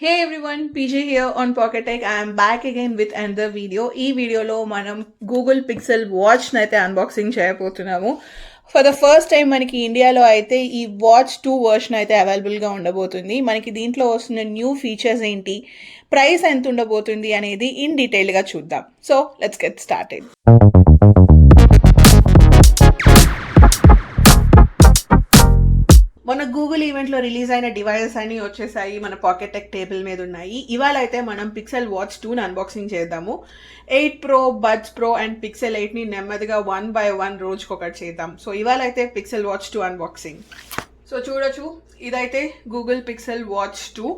Hey everyone, PJ here on Pocket Tech. I am back again with another video. ఈ వీడియోలో మనం Google pixel watch అయితే unboxing చేయబోతున్నాము. For the first time మనకి ఇండియాలో అయితే ఈ వాచ్ 2 వర్షన్ అయితే అవైలబుల్గా ఉండబోతుంది. మనకి దీంట్లో వస్తున్న న్యూ ఫీచర్స్ ఏంటి, ప్రైస్ ఎంత ఉండబోతుంది అనేది ఇన్ డీటెయిల్గా చూద్దాం. So let's get started. మొన్న గూగుల్ ఈవెంట్లో రిలీజ్ అయిన డివైజెస్ అన్ని వచ్చేసాయి, మన పాకెట్ టెక్ టేబుల్ మీద ఉన్నాయి. ఇవాళ అయితే మనం పిక్సెల్ వాచ్ 2ని అన్బాక్సింగ్ చేద్దాము. 8 Pro, buds pro and pixel 8ని నెమ్మదిగా 1 by 1 రోజుకొకటి చేద్దాం. సో ఇవాళ అయితే పిక్సెల్ వాచ్ 2 అన్బాక్సింగ్. సో చూడొచ్చు, ఇదైతే గూగుల్ పిక్సెల్ వాచ్ 2.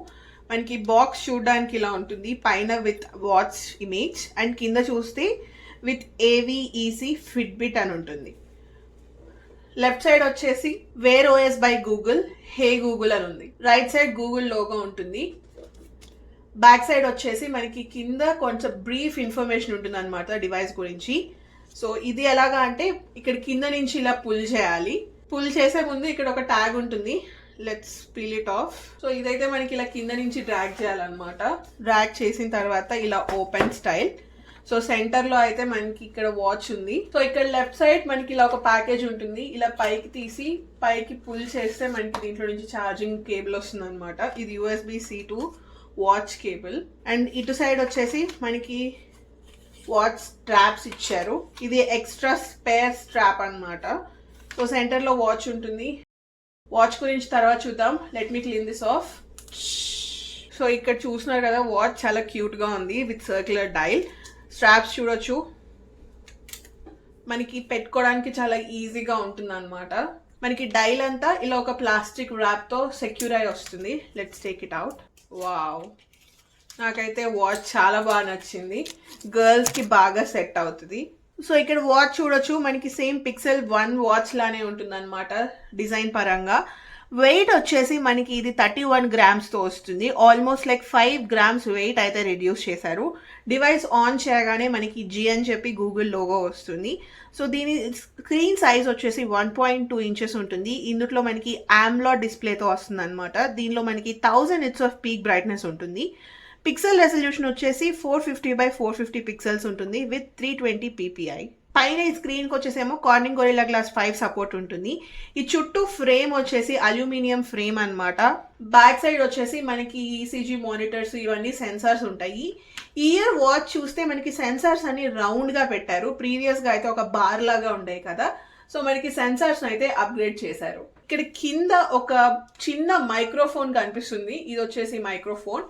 మనకి బాక్స్ చూడడానికి ఇలా ఉంటుంది, పైన విత్ వాచ్ ఇమేజ్ అండ్ కింద చూస్తే విత్ AVEC ఫిట్బిట్ అని ఉంటుంది. లెఫ్ట్ సైడ్ వచ్చేసి Wear OS by Google, hey Google అని ఉంది. రైట్ సైడ్ గూగుల్ లోగో ఉంటుంది. బ్యాక్ సైడ్ వచ్చేసి మనకి కింద కొంచెం బ్రీఫ్ ఇన్ఫర్మేషన్ ఉంటుంది అనమాట డివైస్ గురించి. సో ఇది ఎలాగా అంటే ఇక్కడ కింద నుంచి ఇలా పుల్ చేయాలి. పుల్ చేసే ముందు ఇక్కడ ఒక ట్యాగ్ ఉంటుంది, let's peel it of. So ఇదైతే మనకి ఇలా కింద నుంచి డ్రాగ్ చేయాలన్నమాట. డ్రాగ్ చేసిన తర్వాత ఇలా ఓపెన్ స్టైల్. సో సెంటర్లో అయితే మనకి ఇక్కడ వాచ్ ఉంది. సో ఇక్కడ లెఫ్ట్ సైడ్ మనకి ఇలా ఒక ప్యాకేజ్ ఉంటుంది. ఇలా పైకి తీసి పైకి పుల్ చేస్తే మనకి దీంట్లో నుంచి ఛార్జింగ్ కేబుల్ వస్తుంది అనమాట. ఇది USB-C to watch cable. And ఇటు సైడ్ వచ్చేసి మనకి వాచ్ స్ట్రాప్స్ ఇచ్చారు. ఇది ఎక్స్ట్రా స్పేర్ స్ట్రాప్ అనమాట. సో సెంటర్లో వాచ్ ఉంటుంది. వాచ్ గురించి తర్వాత చూద్దాం. Let me clean this of. So ఇక్కడ చూస్తున్నారు కదా, వాచ్ చాలా క్యూట్గా ఉంది విత్ సర్క్యులర్ డైల్. స్ట్రాప్స్ చూడొచ్చు, మనకి పెట్టుకోవడానికి చాలా ఈజీగా ఉంటుంది అనమాట. మనకి డైల్ అంతా ఇలా ఒక ప్లాస్టిక్ ర్యాప్తో సెక్యూర్ అయి వస్తుంది. Let's take it out. Wow, నాకైతే వాచ్ చాలా బాగా నచ్చింది. గర్ల్స్కి బాగా సెట్ అవుతుంది. సో ఇక్కడ వాచ్ చూడొచ్చు, మనకి సేమ్ పిక్సెల్ 1 వాచ్ లానే ఉంటుంది అనమాట డిజైన్ పరంగా. వెయిట్ వచ్చేసి మనకి ఇది 31 grams వస్తుంది. ఆల్మోస్ట్ లైక్ 5 grams వెయిట్ అయితే రిడ్యూస్ చేశారు. డివైస్ ఆన్ చేయగానే మనకి G అని చెప్పి గూగుల్ లోగో వస్తుంది. సో దీని స్క్రీన్ సైజ్ వచ్చేసి 1.2 inches ఉంటుంది. ఇందులో మనకి AMOLED డిస్ప్లేతో వస్తుంది అనమాట. దీనిలో మనకి 1000 nits ఆఫ్ పీక్ బ్రైట్నెస్ ఉంటుంది. పిక్సెల్ రెజల్యూషన్ వచ్చేసి 450 by 450 పిక్సెల్స్ ఉంటుంది విత్ 320 ppi. పైన ఈ స్క్రీన్కి వచ్చేసేమో కార్నింగ్ గొరిల్లా గ్లాస్ 5 సపోర్ట్ ఉంటుంది. ఈ చుట్టూ ఫ్రేమ్ వచ్చేసి అల్యూమినియం ఫ్రేమ్ అనమాట. బ్యాక్ సైడ్ వచ్చేసి మనకి ECG మానిటర్స్, ఇవన్నీ సెన్సార్స్ ఉంటాయి. ఇయర్ వాచ్ చూస్తే మనకి సెన్సార్స్ అన్ని రౌండ్గా పెట్టారు. ప్రీవియస్గా అయితే ఒక బార్ లాగా ఉండే కదా. సో మనకి సెన్సార్స్ అయితే అప్గ్రేడ్ చేశారు. ఇక్కడ కింద ఒక చిన్న మైక్రోఫోన్ కనిపిస్తుంది. ఇది వచ్చేసి మైక్రోఫోన్.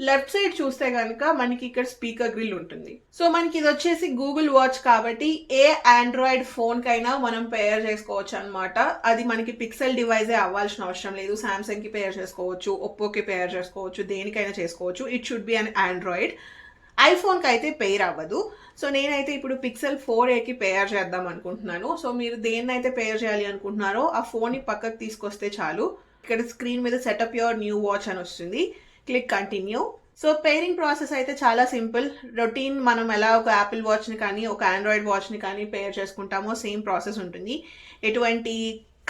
లెఫ్ట్ సైడ్ చూస్తే కనుక మనకి ఇక్కడ స్పీకర్ గ్రిల్ ఉంటుంది. సో మనకి ఇది వచ్చేసి గూగుల్ వాచ్ కాబట్టి ఏ ఆండ్రాయిడ్ ఫోన్ కైనా మనం పేర్ చేసుకోవచ్చు అనమాట. అది మనకి పిక్సెల్ డివైజే అవ్వాల్సిన అవసరం లేదు. సామ్సంగ్ కి పేర్ చేసుకోవచ్చు, ఒప్పోకి పేర్ చేసుకోవచ్చు, దేనికైనా చేసుకోవచ్చు. It should be on Android. ఐఫోన్కి అయితే పేర్ అవ్వదు. సో నేనైతే ఇప్పుడు పిక్సెల్ 4a పేర్ చేద్దాం అనుకుంటున్నాను. సో మీరు దేన్నైతే పేర్ చేయాలి అనుకుంటున్నారో ఆ ఫోన్ని పక్కకు తీసుకొస్తే చాలు. ఇక్కడ స్క్రీన్ మీద సెటప్ యువర్ న్యూ వాచ్ అని వస్తుంది. Click continue. So pairing process అయితే చాలా సింపుల్. రొటీన్ మనం ఎలా ఒక యాపిల్ వాచ్ని కానీ ఒక ఆండ్రాయిడ్ వాచ్ని కానీ పేర్ చేసుకుంటామో సేమ్ ప్రాసెస్ ఉంటుంది. ఎటువంటి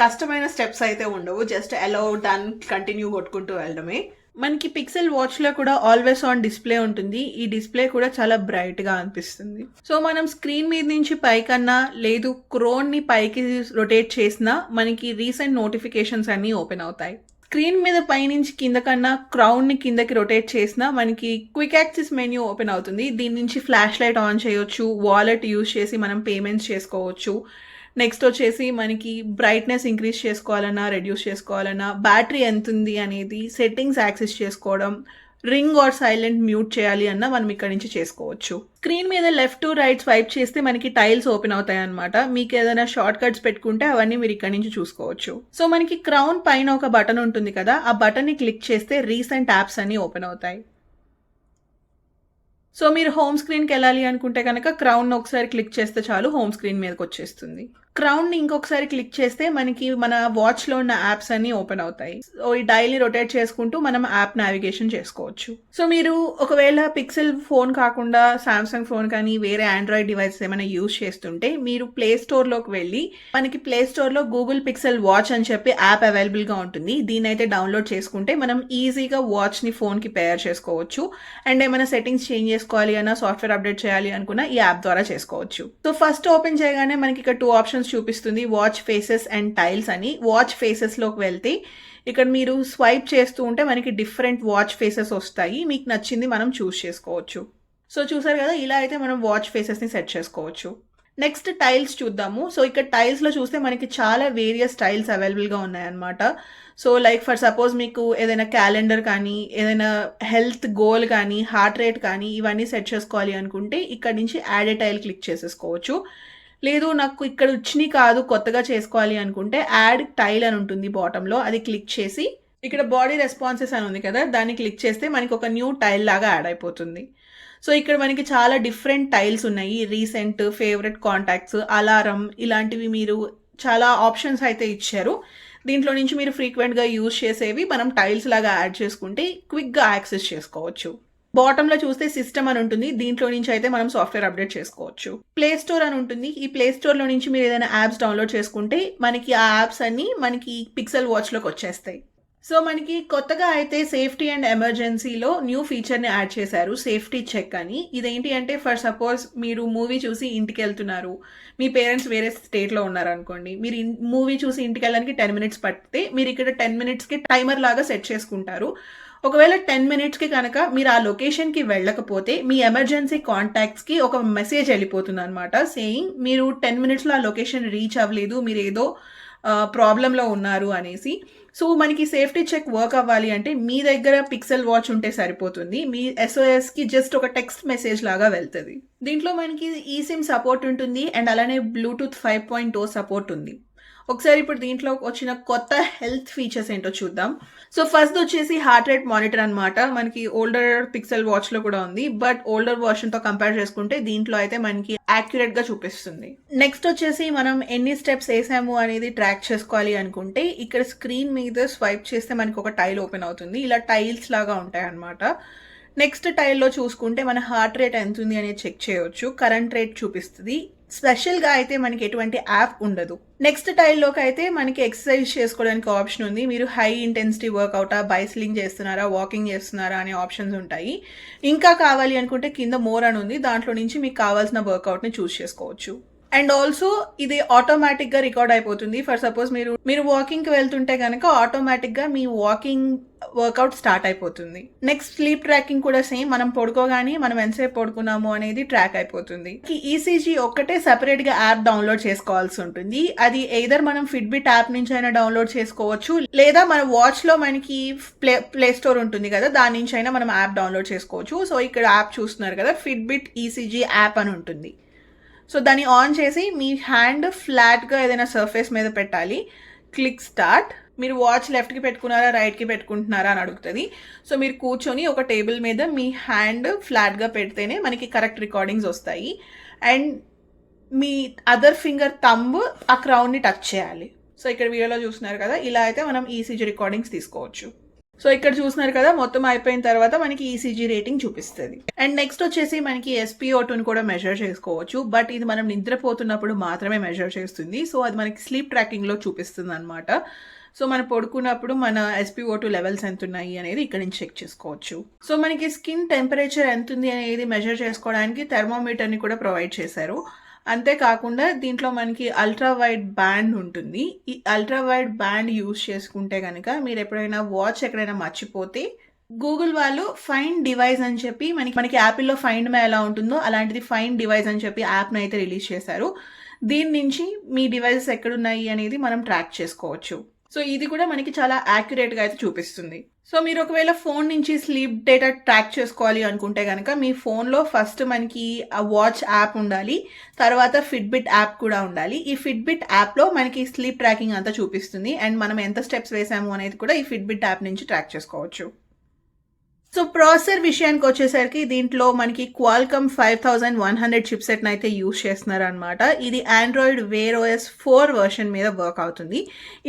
కష్టమైన స్టెప్స్ అయితే ఉండవు. జస్ట్ అలౌ, డన్, కంటిన్యూ కొట్టుకుంటూ వెళ్ళడమే. మనకి పిక్సెల్ వాచ్లో కూడా ఆల్వేస్ ఆన్ డిస్ప్లే ఉంటుంది. ఈ డిస్ప్లే కూడా చాలా బ్రైట్గా అనిపిస్తుంది. సో మనం స్క్రీన్ మీద నుంచి పైకన్నా లేదు క్రోన్ని పైకి రొటేట్ చేసినా మనకి రీసెంట్ నోటిఫికేషన్స్ అన్నీ ఓపెన్ అవుతాయి. స్క్రీన్ మీద పైనుంచి కింద కన్నా క్రౌన్ని కిందకి రొటేట్ చేసినా మనకి క్విక్ యాక్సెస్ మెన్యూ ఓపెన్ అవుతుంది. దీని నుంచి ఫ్లాష్ లైట్ ఆన్ చేయొచ్చు, వాలెట్ యూజ్ చేసి మనం పేమెంట్స్ చేసుకోవచ్చు. నెక్స్ట్ వచ్చేసి మనకి బ్రైట్నెస్ ఇంక్రీజ్ చేసుకోవాలన్నా రెడ్యూస్ చేసుకోవాలన్నా, బ్యాటరీ ఎంత ఉంది అనేది సెట్టింగ్స్ యాక్సెస్ చేసుకోవడం, రింగ్ ఆర్ సైలెంట్ మ్యూట్ చేయాలి అన్న మనం ఇక్కడ నుంచి చేసుకోవచ్చు. స్క్రీన్ మీద లెఫ్ట్ టు రైట్ స్వైప్ చేస్తే మనకి టైల్స్ ఓపెన్ అవుతాయి అనమాట. మీకు ఏదైనా షార్ట్ కట్స్ పెట్టుకుంటే అవన్నీ మీరు ఇక్కడ నుంచి చూసుకోవచ్చు. సో మనకి క్రౌన్ పైన ఒక బటన్ ఉంటుంది కదా, ఆ బటన్ని క్లిక్ చేస్తే రీసెంట్ యాప్స్ అన్ని ఓపెన్ అవుతాయి. సో మీరు హోమ్ స్క్రీన్కి వెళ్ళాలి అనుకుంటే కనుక క్రౌన్ ఒకసారి క్లిక్ చేస్తే చాలు, హోమ్ స్క్రీన్ మీదకి వచ్చేస్తుంది. క్రౌన్ ని ఇంకొకసారి క్లిక్ చేస్తే మనకి మన వాచ్ లో ఉన్న యాప్స్ అన్ని ఓపెన్ అవుతాయి. సో ఈ డైలీ రొటేట్ చేసుకుంటూ మనం యాప్ నావిగేషన్ చేసుకోవచ్చు. సో మీరు ఒకవేళ పిక్సెల్ ఫోన్ కాకుండా సామ్సంగ్ ఫోన్ కానీ వేరే ఆండ్రాయిడ్ డివైసెస్ ఏమైనా యూజ్ చేస్తుంటే మీరు ప్లే స్టోర్ లోకి వెళ్ళి మనకి ప్లే స్టోర్ లో గూగుల్ పిక్సెల్ వాచ్ అని చెప్పి యాప్ అవైలబుల్ గా ఉంటుంది. దీని అయితే డౌన్లోడ్ చేసుకుంటే మనం ఈజీగా వాచ్ ని ఫోన్ కి పేర్ చేసుకోవచ్చు. అండ్ ఏమైనా సెట్టింగ్స్ చేంజ్ చేసుకోవాలి అన్నా, సాఫ్ట్వేర్ అప్డేట్ చేయాలి అనుకున్నా ఈ యాప్ ద్వారా చేసుకోవచ్చు. సో ఫస్ట్ ఓపెన్ చేయగానే మనకి ఇక్కడ 2 ఆప్షన్స్ చూపిస్తుంది, వాచ్ ఫేసెస్ అండ్ టైల్స్ అని. వాచ్ ఫేసెస్ లోకి వెళ్తే ఇక్కడ మీరు స్వైప్ చేస్తూ ఉంటే మనకి డిఫరెంట్ వాచ్ ఫేసెస్ వస్తాయి. మీకు నచ్చింది మనం చూస్ చేసుకోవచ్చు. సో చూసారు కదా, ఇలా అయితే మనం వాచ్ ఫేసెస్ ని సెట్ చేసుకోవచ్చు. నెక్స్ట్ టైల్స్ చూద్దాము. సో ఇక్కడ టైల్స్ లో చూస్తే మనకి చాలా వేరియస్ టైల్స్ అవైలబుల్ గా ఉన్నాయన్నమాట. సో లైక్ ఫర్ సపోజ్ మీకు ఏదైనా క్యాలెండర్ కానీ, ఏదైనా హెల్త్ గోల్ కానీ, హార్ట్ రేట్ కానీ ఇవన్నీ సెట్ చేసుకోవాలి అనుకుంటే ఇక్కడ నుంచి యాడ్ ఏ టైల్ క్లిక్ చేసేసుకోవచ్చు. లేదు నాకు ఇక్కడ వచ్చినాయి కాదు కొత్తగా చేసుకోవాలి అనుకుంటే యాడ్ టైల్ అని ఉంటుంది బాటంలో, అది క్లిక్ చేసి ఇక్కడ బాడీ రెస్పాన్సెస్ అని ఉంది కదా, దాన్ని క్లిక్ చేస్తే మనకి ఒక న్యూ టైల్ లాగా యాడ్ అయిపోతుంది. సో ఇక్కడ మనకి చాలా డిఫరెంట్ టైల్స్ ఉన్నాయి. రీసెంట్, ఫేవరెట్ కాంటాక్ట్స్, అలారం, ఇలాంటివి మీరు చాలా ఆప్షన్స్ అయితే ఇచ్చారు. దీంట్లో నుంచి మీరు ఫ్రీక్వెంట్గా యూజ్ చేసేవి మనం టైల్స్ లాగా యాడ్ చేసుకుంటే క్విక్గా యాక్సెస్ చేసుకోవచ్చు. బాటంలో చూస్తే సిస్టమ్ అని ఉంటుంది, దీంట్లో నుంచి అయితే మనం సాఫ్ట్వేర్ అప్డేట్ చేసుకోవచ్చు. ప్లే స్టోర్ అని ఉంటుంది, ఈ ప్లే స్టోర్లో నుంచి మీరు ఏదైనా యాప్స్ డౌన్లోడ్ చేసుకుంటే మనకి ఆ యాప్స్ అన్ని మనకి పిక్సెల్ వాచ్లోకి వచ్చేస్తాయి. సో మనకి కొత్తగా అయితే సేఫ్టీ అండ్ ఎమర్జెన్సీలో న్యూ ఫీచర్ని యాడ్ చేశారు, సేఫ్టీ చెక్ అని. ఇదేంటి అంటే ఫర్ సపోజ్ మీరు మూవీ చూసి ఇంటికి వెళ్తున్నారు, మీ పేరెంట్స్ వేరే స్టేట్లో ఉన్నారు అనుకోండి, మీరు మూవీ చూసి ఇంటికి వెళ్ళడానికి 10 minutes పడితే మీరు ఇక్కడ 10 minutesకి టైమర్ లాగా సెట్ చేసుకుంటారు. ఒకవేళ 10 minutesకి కనుక మీరు ఆ లొకేషన్కి వెళ్ళకపోతే మీ ఎమర్జెన్సీ కాంటాక్ట్స్కి ఒక మెసేజ్ వెళ్ళిపోతుంది అనమాట, సేయింగ్ మీరు 10 minutesలో ఆ లొకేషన్ రీచ్ అవ్వలేదు, మీరు ఏదో ప్రాబ్లంలో ఉన్నారు అనేసి. సో మనకి సేఫ్టీ చెక్ వర్క్ అవ్వాలి అంటే మీ దగ్గర పిక్సెల్ వాచ్ ఉంటే సరిపోతుంది. మీ SOSకి జస్ట్ ఒక టెక్స్ట్ మెసేజ్ లాగా వెళ్తుంది. దీంట్లో మనకి eSIM సపోర్ట్ ఉంటుంది అండ్ అలానే బ్లూటూత్ 5.0 సపోర్ట్ ఉంది. ఒకసారి ఇప్పుడు దీంట్లో వచ్చిన కొత్త హెల్త్ ఫీచర్స్ ఏంటో చూద్దాం. సో ఫస్ట్ వచ్చేసి హార్ట్ రేట్ మానిటర్ అనమాట. మనకి ఓల్డర్ పిక్సెల్ వాచ్లో కూడా ఉంది, బట్ ఓల్డర్ వర్షన్తో కంపేర్ చేసుకుంటే దీంట్లో అయితే మనకి యాక్యురేట్గా చూపిస్తుంది. నెక్స్ట్ వచ్చేసి మనం ఎన్ని స్టెప్స్ వేసాము అనేది ట్రాక్ చేసుకోవాలి అనుకుంటే ఇక్కడ స్క్రీన్ మీద స్వైప్ చేస్తే మనకి ఒక టైల్ ఓపెన్ అవుతుంది. ఇలా టైల్స్ లాగా ఉంటాయి అనమాట. నెక్స్ట్ టైల్లో చూసుకుంటే మన హార్ట్ రేట్ ఎంత ఉంది అనేది చెక్ చేయవచ్చు, కరెంట్ రేట్ చూపిస్తుంది. స్పెషల్గా అయితే మనకి ఎటువంటి యాప్ ఉండదు. నెక్స్ట్ టైల్లోకి అయితే మనకి ఎక్సర్సైజ్ చేసుకోవడానికి ఆప్షన్ ఉంది. మీరు హై ఇంటెన్సిటీ వర్కౌటా, బైసిలింగ్ చేస్తున్నారా, వాకింగ్ చేస్తున్నారా అనే ఆప్షన్స్ ఉంటాయి. ఇంకా కావాలి అనుకుంటే కింద మోర్ అని ఉంది, దాంట్లో నుంచి మీకు కావాల్సిన వర్కౌట్ని చూస్ చేసుకోవచ్చు. అండ్ ఆల్సో ఇది ఆటోమేటిక్గా రికార్డ్ అయిపోతుంది. ఫర్ సపోజ్ మీరు వాకింగ్కి వెళ్తుంటే కనుక ఆటోమేటిక్గా మీ వాకింగ్ వర్కౌట్ స్టార్ట్ అయిపోతుంది. నెక్స్ట్ స్లీప్ ట్రాకింగ్ కూడా సేమ్, మనం పడుకోగానే మనం ఎంతసేపు పడుకున్నాము అనేది ట్రాక్ అయిపోతుంది. ECG ఒక్కటే సెపరేట్గా యాప్ డౌన్లోడ్ చేసుకోవాల్సి ఉంటుంది. అది ఎయిదర్ మనం ఫిట్బిట్ యాప్ నుంచి అయినా డౌన్లోడ్ చేసుకోవచ్చు, లేదా మన వాచ్లో మనకి ప్లే స్టోర్ ఉంటుంది కదా, దాని నుంచి అయినా మనం యాప్ డౌన్లోడ్ చేసుకోవచ్చు. సో ఇక్కడ యాప్ చూస్తున్నారు కదా, ఫిట్బిట్ ECG యాప్ అని ఉంటుంది. సో దాన్ని ఆన్ చేసి మీ హ్యాండ్ ఫ్లాట్గా ఏదైనా సర్ఫేస్ మీద పెట్టాలి, క్లిక్ స్టార్ట్. మీరు వాచ్ లెఫ్ట్కి పెట్టుకున్నారా, రైట్కి పెట్టుకుంటున్నారా అని అడుగుతుంది. సో మీరు కూర్చొని ఒక టేబుల్ మీద మీ హ్యాండ్ ఫ్లాట్గా పెడితేనే మనకి కరెక్ట్ రికార్డింగ్స్ వస్తాయి. And me other finger thumb ఆ క్రౌన్ని టచ్ చేయాలి. సో ఇక్కడ వీడియోలో చూస్తున్నారు కదా, ఇలా అయితే మనం ECG రికార్డింగ్స్ తీసుకోవచ్చు. సో ఇక్కడ చూస్తున్నారు కదా, మొత్తం అయిపోయిన తర్వాత మనకి ECG రేటింగ్ చూపిస్తుంది. అండ్ నెక్స్ట్ వచ్చేసి మనకి SpO2ని కూడా మెజర్ చేసుకోవచ్చు, బట్ ఇది మనం నిద్రపోతున్నప్పుడు మాత్రమే మెజర్ చేస్తుంది. సో అది మనకి స్లీప్ ట్రాకింగ్లో చూపిస్తుంది అనమాట. సో మనం పడుకున్నప్పుడు మన SpO2 లెవెల్స్ ఎంత ఉన్నాయి అనేది ఇక్కడ నుంచి చెక్ చేసుకోవచ్చు. సో మనకి స్కిన్ టెంపరేచర్ ఎంత ఉంది అనేది మెజర్ చేసుకోవడానికి థర్మోమీటర్ని కూడా ప్రొవైడ్ చేశారు. అంతేకాకుండా దీంట్లో మనకి అల్ట్రా వైడ్ బ్యాండ్ ఉంటుంది. ఈ అల్ట్రా వైడ్ బ్యాండ్ యూజ్ చేసుకుంటే కనుక మీరు ఎప్పుడైనా వాచ్ ఎక్కడైనా మర్చిపోతే గూగుల్ వాళ్ళు ఫైండ్ డివైస్ అని చెప్పి మనకి యాపిల్లో ఫైండ్ మే ఎలా ఉంటుందో అలాంటిది ఫైండ్ డివైస్ అని చెప్పి యాప్ని అయితే రిలీజ్ చేశారు. దీని నుంచి మీ డివైసెస్ ఎక్కడున్నాయి అనేది మనం ట్రాక్ చేసుకోవచ్చు. సో ఇది కూడా మనకి చాలా యాక్యురేట్గా అయితే చూపిస్తుంది. సో మీరు ఒకవేళ ఫోన్ నుంచి స్లీప్ డేటా ట్రాక్ చేసుకోవాలి అనుకుంటే కనుక మీ ఫోన్లో ఫస్ట్ మనకి ఆ వాచ్ యాప్ ఉండాలి, తర్వాత ఫిట్బిట్ యాప్ కూడా ఉండాలి. ఈ ఫిట్బిట్ యాప్లో మనకి స్లీప్ ట్రాకింగ్ అంతా చూపిస్తుంది అండ్ మనం ఎంత స్టెప్స్ వేసాము అనేది కూడా ఈ ఫిట్బిట్ యాప్ నుంచి ట్రాక్ చేసుకోవచ్చు. సో ప్రాసెసర్ విషయానికి వచ్చేసరికి దీంట్లో మనకి క్వాల్కమ్ 5100 చిప్సెట్ని అయితే యూస్ చేస్తున్నారు అనమాట. ఇది ఆండ్రాయిడ్ వేర్ ఓఎస్ 4 వర్షన్ మీద వర్క్ అవుతుంది.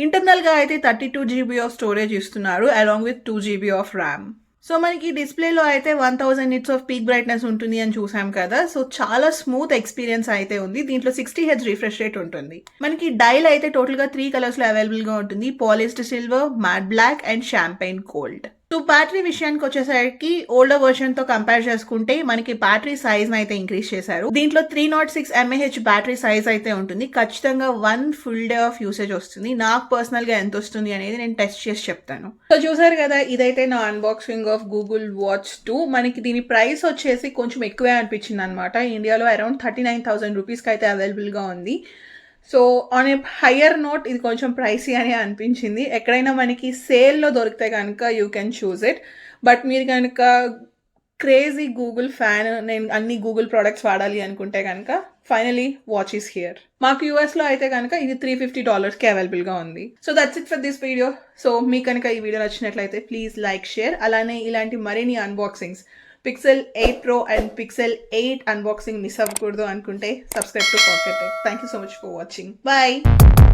ఇంటర్నల్గా అయితే 32 GB ఆఫ్ స్టోరేజ్ ఇస్తున్నారు along with 2 GB of RAM. So మనకి డిస్ప్లేలో అయితే 1000 నిట్స్ ఆఫ్ పీక్ బ్రైట్నెస్ ఉంటుంది అని చూసాం కదా. సో చాలా స్మూత్ ఎక్స్పీరియన్స్ అయితే ఉంది. దీంట్లో 60 Hz రిఫ్రెష్ రేట్ ఉంటుంది. మనకి డైల్ అయితే టోటల్గా 3 కలర్స్లో అవైలబుల్గా ఉంటుంది. Polished silver, matte black and champagne gold. So battery విషయానికి వచ్చేసరికి ఓల్డర్ వర్షన్ తో కంపేర్ చేసుకుంటే మనకి బ్యాటరీ సైజ్ అయితే ఇంక్రీజ్ చేశారు. దీంట్లో 306 mAh బ్యాటరీ సైజ్ అయితే ఉంటుంది. ఖచ్చితంగా 1 ఫుల్ డే ఆఫ్ యూసేజ్ వస్తుంది. నాకు పర్సనల్ గా ఎంత వస్తుంది అనేది నేను టెస్ట్ చేసి చెప్తాను. సో చూసారు కదా, ఇదైతే నా అన్బాక్సింగ్ ఆఫ్ గూగుల్ వాచ్ 2. మనకి దీని ప్రైస్ వచ్చేసి కొంచెం ఎక్కువే అనిపించింది అనమాట. ఇండియాలో అరౌండ్ 39,000 రూపీస్కి అయితే అవైలబుల్ గా ఉంది. So on a higher note ఇది కొంచెం ప్రైసీ అని అనిపించింది. ఎక్కడైనా మనకి సేల్లో దొరికితే కనుక you can choose it. But మీరు కనుక క్రేజీ గూగుల్ ఫ్యాన్, నేను అన్ని గూగుల్ ప్రోడక్ట్స్ వాడాలి అనుకుంటే కనుక ఫైనలీ వాచ్ ఈస్ హియర్. మాకు యూఎస్లో అయితే కనుక ఇది $350కి అవైలబుల్గా ఉంది. So that's it for this video. So మీకు కనుక ఈ వీడియో నచ్చినట్లయితే ప్లీజ్ లైక్, షేర్. అలానే ఇలాంటి మరిన్ని unboxings Pixel 8 Pro and Pixel 8 unboxing miss అవ్వకూడదు అనుకుంటే subscribe to Pocket Tech. Thank you so much for watching. Bye.